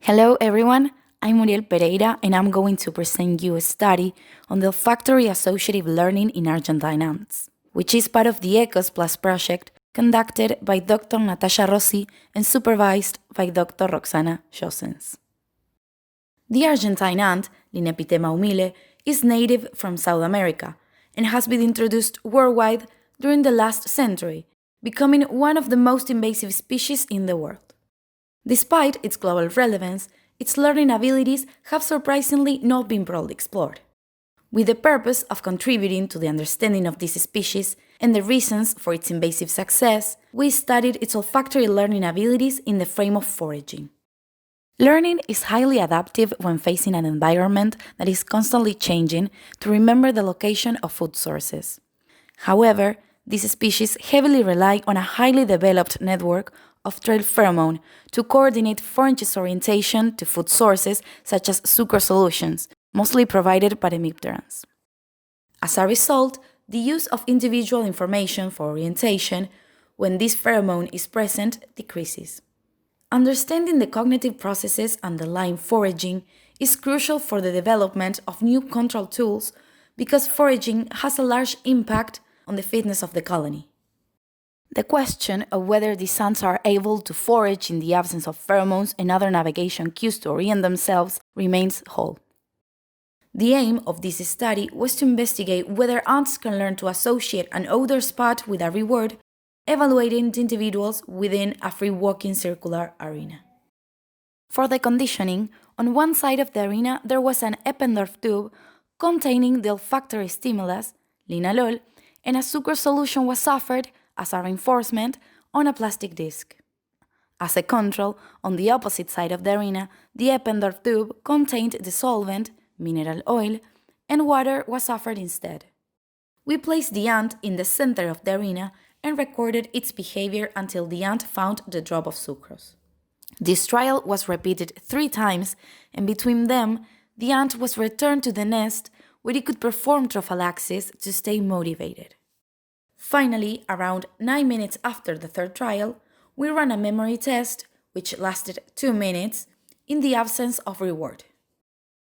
Hello everyone, I'm Muriel Pereyra and I'm going to present you a study on the olfactory associative learning in Argentine ants, which is part of the ECOS Plus project conducted by Dr. Natacha Rossi and supervised by Dr. Roxana Josens. The Argentine ant, Linepithema humile, is native from South America and has been introduced worldwide during the last century, becoming one of the most invasive species in the world. Despite its global relevance, its learning abilities have surprisingly not been broadly explored. With the purpose of contributing to the understanding of this species and the reasons for its invasive success, we studied its olfactory learning abilities in the frame of foraging. Learning is highly adaptive when facing an environment that is constantly changing to remember the location of food sources. However, this species heavily rely on a highly developed network of trail pheromone to coordinate forages orientation to food sources such as sucrose solutions, mostly provided by hemipterans. As a result, the use of individual information for orientation when this pheromone is present decreases. Understanding the cognitive processes underlying foraging is crucial for the development of new control tools because foraging has a large impact on the fitness of the colony. The question of whether these ants are able to forage in the absence of pheromones and other navigation cues to orient themselves remains whole. The aim of this study was to investigate whether ants can learn to associate an odor spot with a reward, evaluating the individuals within a free walking circular arena. For the conditioning, on one side of the arena there was an Eppendorf tube containing the olfactory stimulus, linalool, and a sucrose solution was offered as a reinforcement on a plastic disc. As a control, on the opposite side of the arena, the Eppendorf tube contained the solvent, mineral oil, and water was offered instead. We placed the ant in the center of the arena and recorded its behavior until the ant found the drop of sucrose. This trial was repeated 3 times, and between them, the ant was returned to the nest where it could perform trophallaxis to stay motivated. Finally, around 9 minutes after the third trial, we ran a memory test, which lasted 2 minutes, in the absence of reward.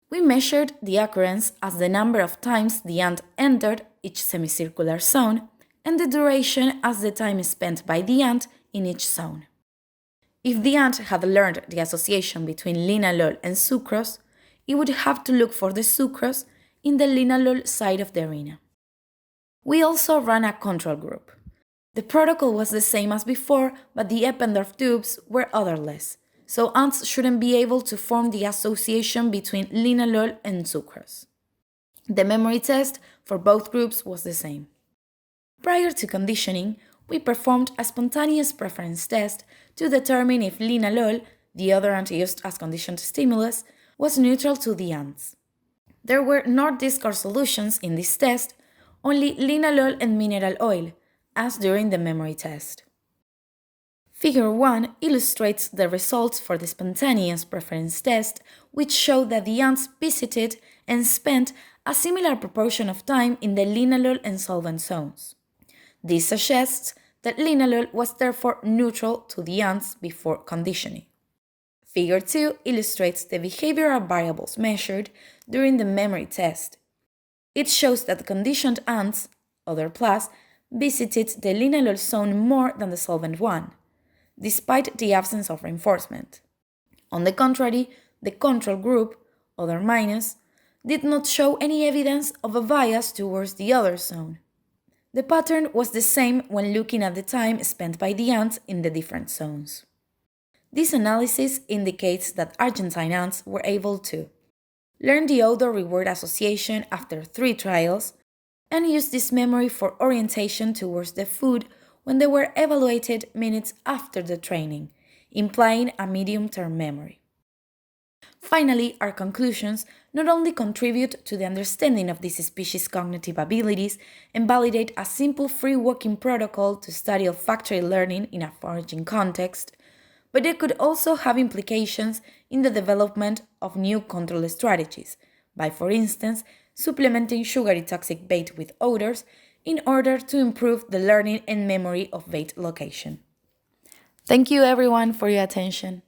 We measured the occurrence as the number of times the ant entered each semicircular zone, and the duration as the time spent by the ant in each zone. If the ant had learned the association between linalool and sucrose, it would have to look for the sucrose in the linalool side of the arena. We also ran a control group. The protocol was the same as before, but the Eppendorf tubes were odorless, so ants shouldn't be able to form the association between linalool and sucrose. The memory test for both groups was the same. Prior to conditioning, we performed a spontaneous preference test to determine if linalool, the other ant used as conditioned stimulus, was neutral to the ants. There were no discard solutions in this test, only linalool and mineral oil, as during the memory test. Figure 1 illustrates the results for the spontaneous preference test, which showed that the ants visited and spent a similar proportion of time in the linalool and solvent zones. This suggests that linalool was therefore neutral to the ants before conditioning. Figure 2 illustrates the behavioral variables measured during the memory test. It shows that the conditioned ants, odor plus, visited the linalool zone more than the solvent one, despite the absence of reinforcement. On the contrary, the control group, odor minus, did not show any evidence of a bias towards the other zone. The pattern was the same when looking at the time spent by the ants in the different zones. This analysis indicates that Argentine ants were able to learn the odor-reward association after 3 trials, and use this memory for orientation towards the food when they were evaluated minutes after the training, implying a medium-term memory. Finally, our conclusions not only contribute to the understanding of this species' cognitive abilities and validate a simple free walking protocol to study olfactory learning in a foraging context, but they could also have implications in the development of new control strategies, by, for instance, supplementing sugary toxic bait with odors in order to improve the learning and memory of bait location. Thank you everyone for your attention.